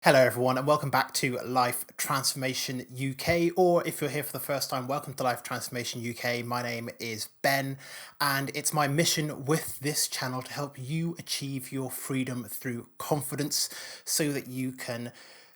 Hello, everyone, and welcome back to Life Transformation UK. Or if you're here for the first time, welcome to Life Transformation UK. My name is Ben, and it's my mission with this channel to help you achieve your freedom through confidence so that you can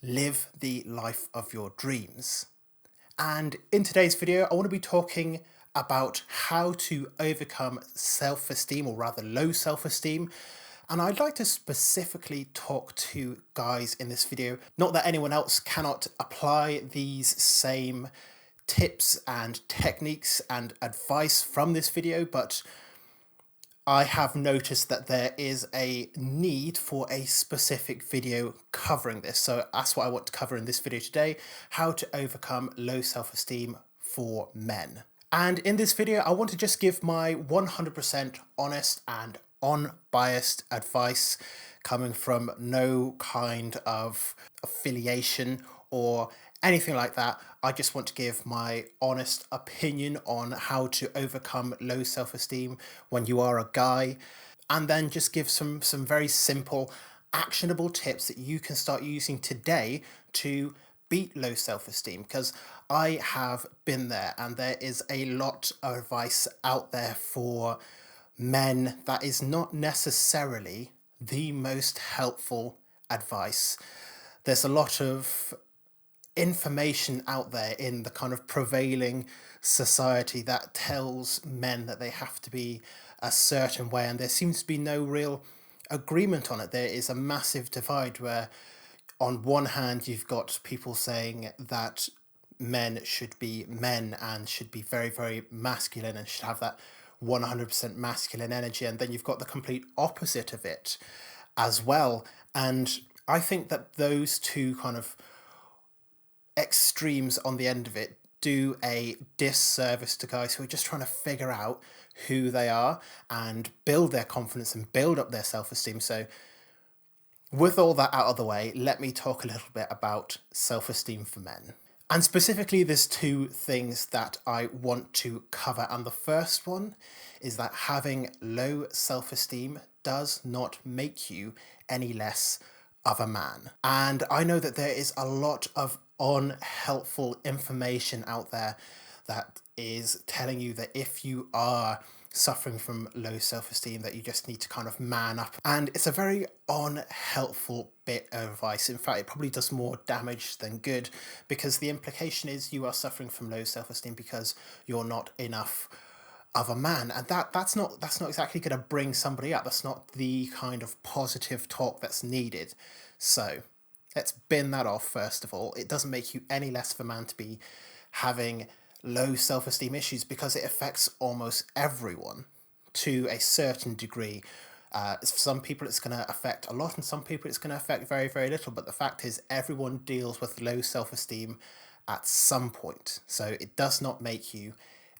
live the life of your dreams. And in today's video, I want to be talking about how to overcome self-esteem, or rather low self-esteem. And I'd like to specifically talk to guys in this video. Not that anyone else cannot apply these same tips and techniques and advice from this video, but I have noticed that there is a need for a specific video covering this. So that's what I want to cover in this video today: how to overcome low self-esteem for men. And in this video, I want to just give my 100% honest and unbiased advice, coming from no kind of affiliation or anything like that. I just want to give my honest opinion on how to overcome low self-esteem when you are a guy, and then just give some very simple actionable tips that you can start using today to beat low self-esteem, because I have been there and there is a lot of advice out there for men that is not necessarily the most helpful advice. There's a lot of information out there in the kind of prevailing society that tells men that they have to be a certain way, and there seems to be no real agreement on it. There is a massive divide where, on one hand, you've got people saying that men should be men and should be very, very masculine and should have that 100% masculine energy. And then you've got the complete opposite of it as well. And I think that those two kind of extremes on the end of it do a disservice to guys who are just trying to figure out who they are and build their confidence and build up their self-esteem. So with all that out of the way, let me talk a little bit about self-esteem for men. And specifically, there's two things that I want to cover. And the first one is that having low self-esteem does not make you any less of a man. And I know that there is a lot of unhelpful information out there that is telling you that if you are suffering from low self-esteem, that you just need to kind of man up. And it's a very unhelpful bit of advice. In fact, it probably does more damage than good, because the implication is you are suffering from low self-esteem because you're not enough of a man, and that's not exactly going to bring somebody up. That's not the kind of positive talk that's needed. So let's bin that off first of all. It doesn't make you any less of a man to be having low self-esteem issues, because it affects almost everyone to a certain degree. For some people it's going to affect a lot, and some people it's going to affect very, very little. But the fact is, everyone deals with low self-esteem at some point. So it does not make you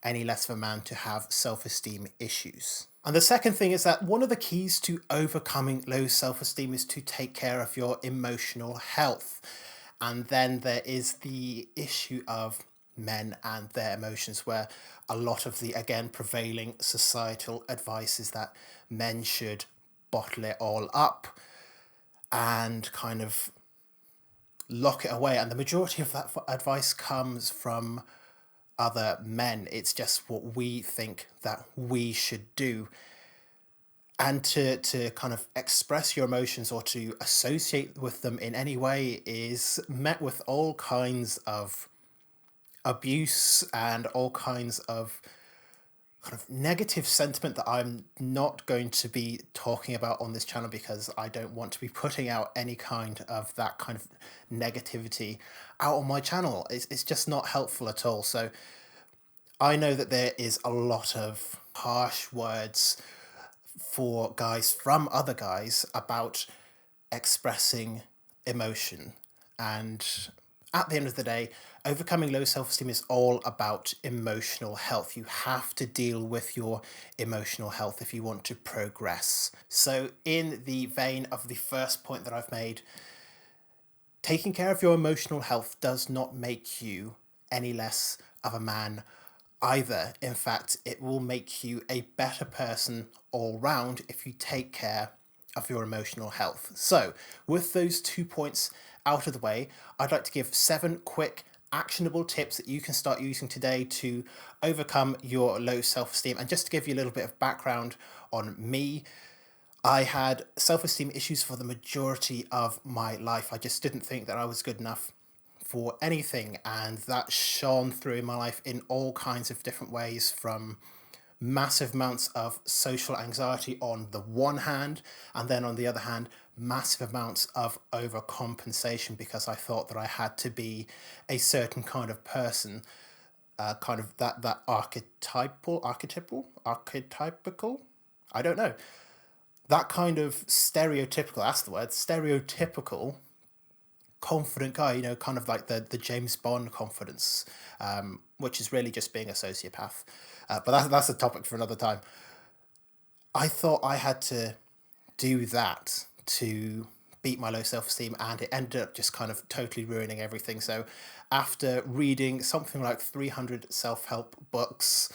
any less of a man to have self-esteem issues. And the second thing is that one of the keys to overcoming low self-esteem is to take care of your emotional health. And then there is the issue of men and their emotions, where a lot of the, again, prevailing societal advice is that men should bottle it all up and kind of lock it away. And the majority of that advice comes from other men. It's just what we think that we should do. And to kind of express your emotions or to associate with them in any way is met with all kinds of abuse and all kinds of kind of negative sentiment that I'm not going to be talking about on this channel, because I don't want to be putting out any kind of that kind of negativity out on my channel. It's just not helpful at all. So I know that there is a lot of harsh words for guys from other guys about expressing emotion. And at the end of the day, overcoming low self-esteem is all about emotional health. You have to deal with your emotional health if you want to progress. So in the vein of the first point that I've made, taking care of your emotional health does not make you any less of a man either. In fact, it will make you a better person all round if you take care of your emotional health. So with those 2 points out of the way, I'd like to give 7 quick actionable tips that you can start using today to overcome your low self-esteem. And just to give you a little bit of background on me, I had self-esteem issues for the majority of my life. I just didn't think that I was good enough for anything, and that shone through in my life in all kinds of different ways, from massive amounts of social anxiety on the one hand, and then on the other hand, massive amounts of overcompensation because I thought that I had to be a certain kind of person, kind of that archetypical, I don't know, that kind of stereotypical, that's the word, stereotypical confident guy, kind of like the James Bond confidence, which is really just being a sociopath. But that's a topic for another time. I thought I had to do that to beat my low self-esteem, and it ended up just kind of totally ruining everything. So after reading something like 300 self-help books,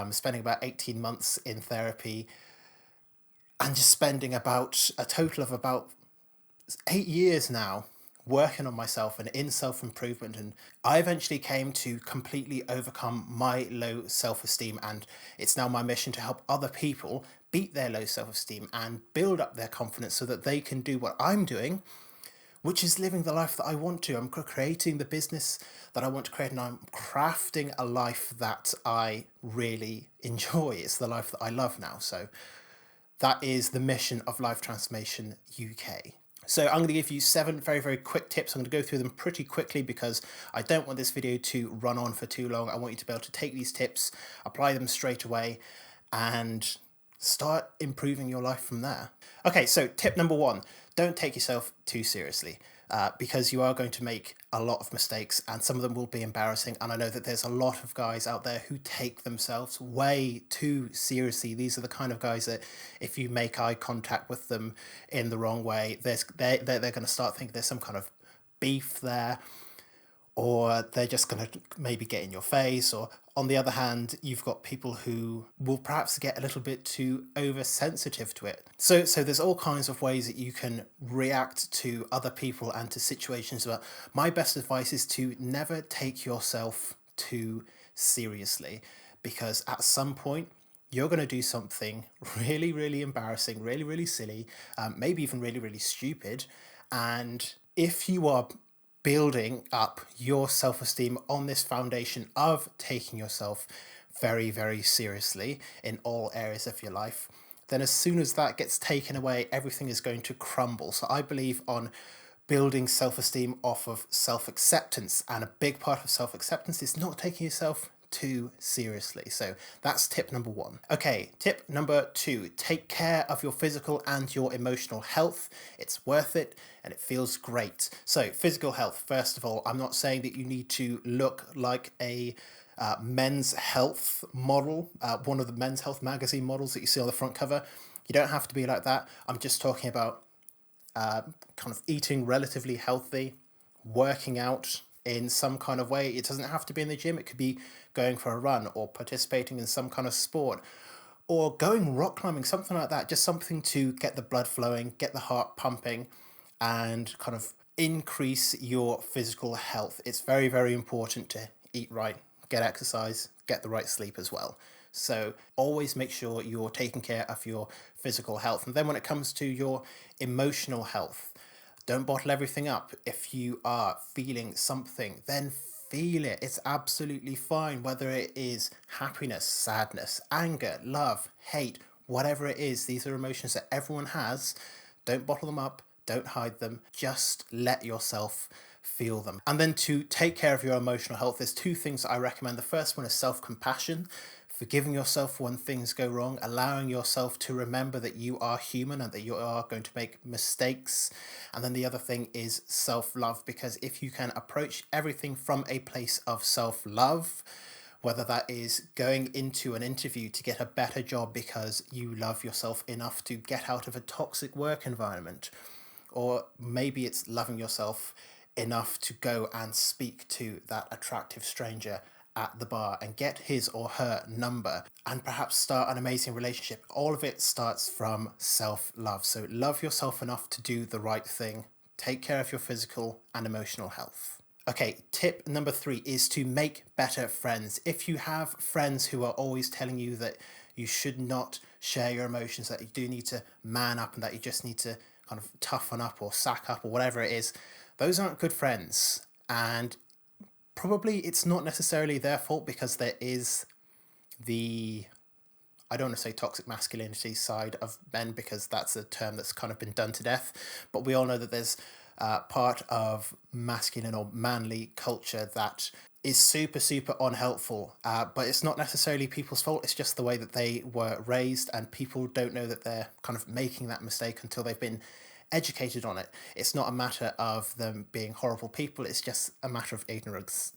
spending about 18 months in therapy, and just spending about a total of about 8 years now working on myself and in self-improvement, and I eventually came to completely overcome my low self-esteem, and it's now my mission to help other people beat their low self-esteem and build up their confidence so that they can do what I'm doing, which is living the life that I want to. I'm creating the business that I want to create, and I'm crafting a life that I really enjoy. It's the life that I love now. So that is the mission of Life Transformation UK. So I'm going to give you 7 very, very quick tips. I'm going to go through them pretty quickly because I don't want this video to run on for too long. I want you to be able to take these tips, apply them straight away, and start improving your life from there. Okay, so tip number 1, don't take yourself too seriously. Because you are going to make a lot of mistakes, and some of them will be embarrassing. And I know that there's a lot of guys out there who take themselves way too seriously. These are the kind of guys that if you make eye contact with them in the wrong way, they're going to start thinking there's some kind of beef there, or they're just going to maybe get in your face. Or on the other hand, you've got people who will perhaps get a little bit too oversensitive to it. So there's all kinds of ways that you can react to other people and to situations. But my best advice is to never take yourself too seriously, because at some point you're going to do something really, really embarrassing, really, really silly, maybe even really, really stupid. And if you are building up your self-esteem on this foundation of taking yourself very, very seriously in all areas of your life, then as soon as that gets taken away, everything is going to crumble. So I believe on building self-esteem off of self-acceptance, and a big part of self-acceptance is not taking yourself too seriously. So that's tip number 1. Okay, tip number 2, take care of your physical and your emotional health. It's worth it and it feels great. So physical health, first of all, I'm not saying that you need to look like a men's health model, one of the men's health magazine models that you see on the front cover. You don't have to be like that. I'm just talking about kind of eating relatively healthy, working out in some kind of way. It doesn't have to be in the gym. It could be going for a run or participating in some kind of sport or going rock climbing, something like that. Just something to get the blood flowing, get the heart pumping, and kind of increase your physical health. It's very, very important to eat right, get exercise, get the right sleep as well. So always make sure you're taking care of your physical health. And then when it comes to your emotional health, don't bottle everything up. If you are feeling something, then feel it. It's absolutely fine, whether it is happiness, sadness, anger, love, hate, whatever it is. These are emotions that everyone has. Don't bottle them up. Don't hide them. Just let yourself feel them. And then to take care of your emotional health, there's 2 things that I recommend. The first one is self-compassion. Forgiving yourself when things go wrong, allowing yourself to remember that you are human and that you are going to make mistakes. And then the other thing is self-love, because if you can approach everything from a place of self-love, whether that is going into an interview to get a better job because you love yourself enough to get out of a toxic work environment, or maybe it's loving yourself enough to go and speak to that attractive stranger at the bar and get his or her number and perhaps start an amazing relationship. All of it starts from self-love. So love yourself enough to do the right thing take care of your physical and emotional health. Okay, tip number 3 is to make better friends. If you have friends who are always telling you that you should not share your emotions, that you do need to man up and that you just need to kind of toughen up or sack up or whatever it is, those aren't good friends. And probably it's not necessarily their fault, because there is the, I don't want to say toxic masculinity side of men, because that's a term that's kind of been done to death. But we all know that there's part of masculine or manly culture that is super, super unhelpful. But it's not necessarily people's fault. It's just the way that they were raised, and people don't know that they're kind of making that mistake until they've been educated on it. It's not a matter of them being horrible people. It's just a matter of ignorance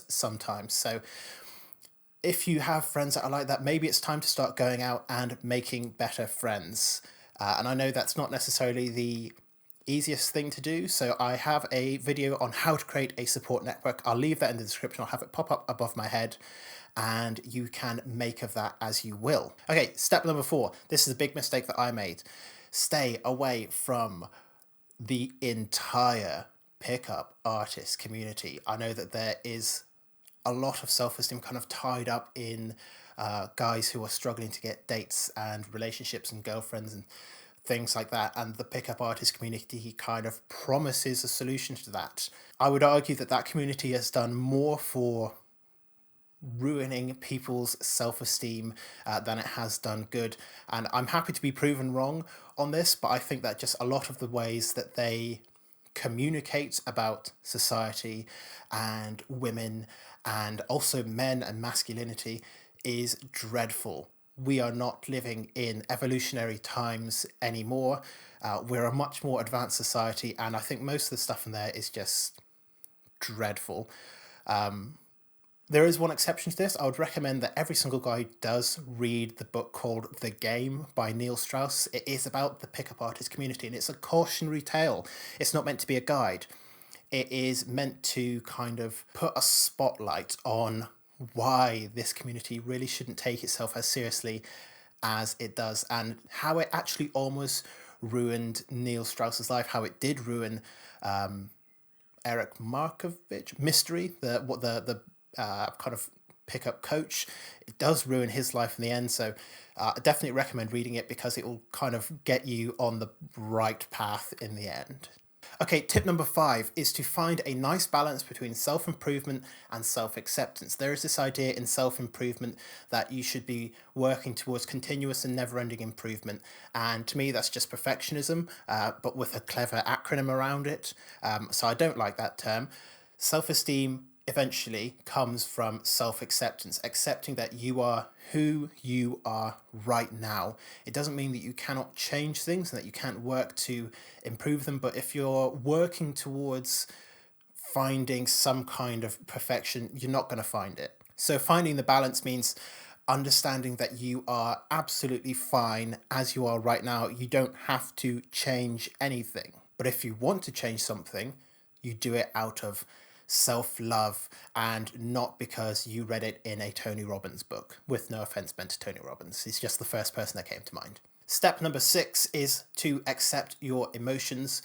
sometimes. So if you have friends that are like that, maybe it's time to start going out and making better friends. And I know that's not necessarily the easiest thing to do, so I have a video on how to create a support network. I'll leave that in the description. I'll have it pop up above my head, and you can make of that as you will. Okay, step number 4. This is a big mistake that I made. Stay away from the entire pickup artist community. I know that there is a lot of self-esteem kind of tied up in guys who are struggling to get dates and relationships and girlfriends and things like that, and the pickup artist community kind of promises a solution to that. I would argue that that community has done more for ruining people's self-esteem than it has done good, and I'm happy to be proven wrong on this, but I think that just a lot of the ways that they communicate about society and women and also men and masculinity is dreadful. We are not living in evolutionary times anymore. We're a much more advanced society, and I think most of the stuff in there is just dreadful. There is one exception to this. I would recommend that every single guy does read the book called The Game by Neil Strauss. It is about the pickup artist community, and it's a cautionary tale. It's not meant to be a guide. It is meant to kind of put a spotlight on why this community really shouldn't take itself as seriously as it does, and how it actually almost ruined Neil Strauss's life, how it did ruin Eric Markovich, Mystery, the kind of pickup coach. It does ruin his life in the end, so I definitely recommend reading it, because it will kind of get you on the right path in the end. Okay, tip number 5 is to find a nice balance between self-improvement and self-acceptance. There is this idea in self-improvement that you should be working towards continuous and never-ending improvement. And to me, that's just perfectionism, but with a clever acronym around it. So I don't like that term. Self-esteem eventually comes from self-acceptance, accepting that you are who you are right now. It doesn't mean that you cannot change things and that you can't work to improve them, but if you're working towards finding some kind of perfection, you're not going to find it. So finding the balance means understanding that you are absolutely fine as you are right now. You don't have to change anything. But if you want to change something, you do it out of self-love and not because you read it in a Tony Robbins book. With no offense meant to Tony Robbins. He's just the first person that came to mind. Step number 6 is to accept your emotions.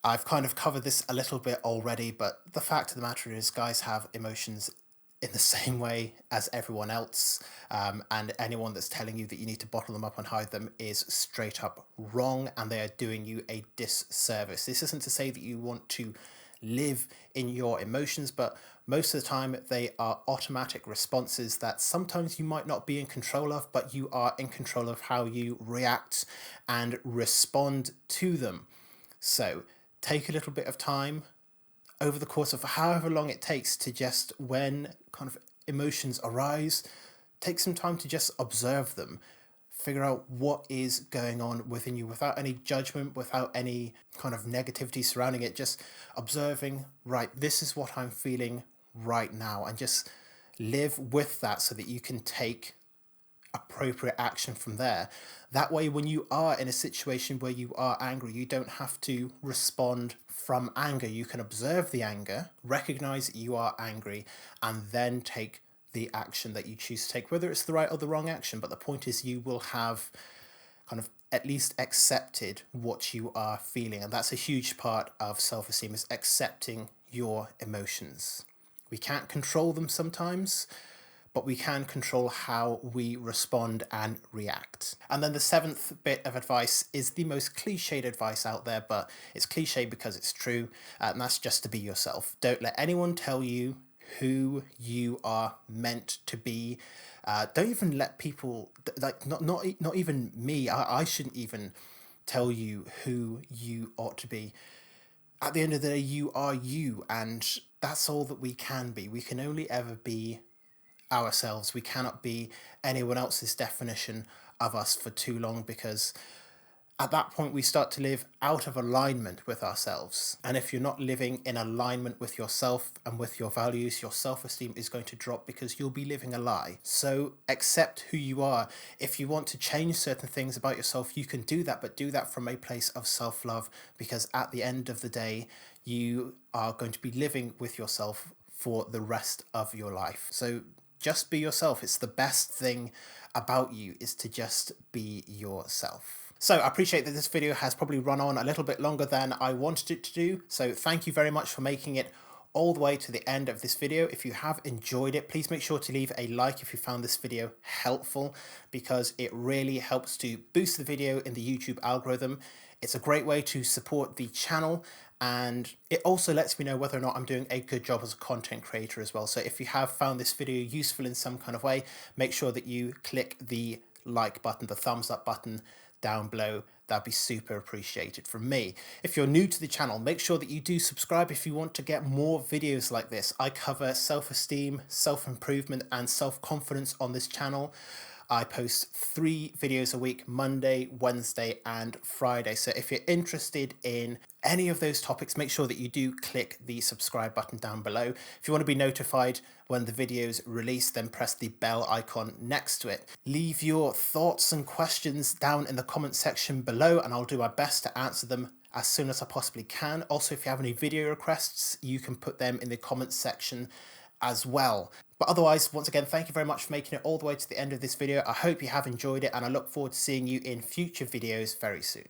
I've kind of covered this a little bit already, but the fact of the matter is guys have emotions in the same way as everyone else, and anyone that's telling you that you need to bottle them up and hide them is straight up wrong, and they are doing you a disservice. This isn't to say that you want to live in your emotions, but most of the time they are automatic responses that sometimes you might not be in control of, but you are in control of how you react and respond to them. So take a little bit of time over the course of however long it takes to just, when kind of emotions arise, take some time to just observe them. Figure out what is going on within you without any judgment, without any kind of negativity surrounding it. Just observing, right, this is what I'm feeling right now, and just live with that so that you can take appropriate action from there. That way, when you are in a situation where you are angry, you don't have to respond from anger. You can observe the anger, recognize that you are angry, and then take the action that you choose to take, whether it's the right or the wrong action. But the point is, you will have kind of at least accepted what you are feeling. And that's a huge part of self-esteem, is accepting your emotions. We can't control them sometimes, but we can control how we respond and react. And then the seventh bit of advice is the most cliched advice out there, but it's cliche because it's true, and that's just to be yourself. Don't let anyone tell you who you are meant to be. Don't even let people, like, not even me. I shouldn't even tell you who you ought to be. At the end of the day, you are you, and that's all that we can be. We can only ever be ourselves. We cannot be anyone else's definition of us for too long, because at that point we start to live out of alignment with ourselves. And if you're not living in alignment with yourself and with your values, your self-esteem is going to drop, because you'll be living a lie. So accept who you are. If you want to change certain things about yourself, you can do that, but do that from a place of self-love, because at the end of the day, you are going to be living with yourself for the rest of your life. So just be yourself. It's the best thing about you, is to just be yourself. So I appreciate that this video has probably run on a little bit longer than I wanted it to do. So thank you very much for making it all the way to the end of this video. If you have enjoyed it, please make sure to leave a like if you found this video helpful, because it really helps to boost the video in the YouTube algorithm. It's a great way to support the channel, and it also lets me know whether or not I'm doing a good job as a content creator as well. So if you have found this video useful in some kind of way, make sure that you click the like button, the thumbs up button down below. That'd be super appreciated from me. If you're new to the channel, make sure that you do subscribe if you want to get more videos like this. I cover self-esteem, self-improvement, and self-confidence on this channel. I post 3 videos a week, Monday, Wednesday, and Friday. So if you're interested in any of those topics, make sure that you do click the subscribe button down below. If you want to be notified when the videos release, then press the bell icon next to it. Leave your thoughts and questions down in the comment section below, and I'll do my best to answer them as soon as I possibly can. Also, if you have any video requests, you can put them in the comments section as well. But otherwise, once again, thank you very much for making it all the way to the end of this video. I hope you have enjoyed it, and I look forward to seeing you in future videos very soon.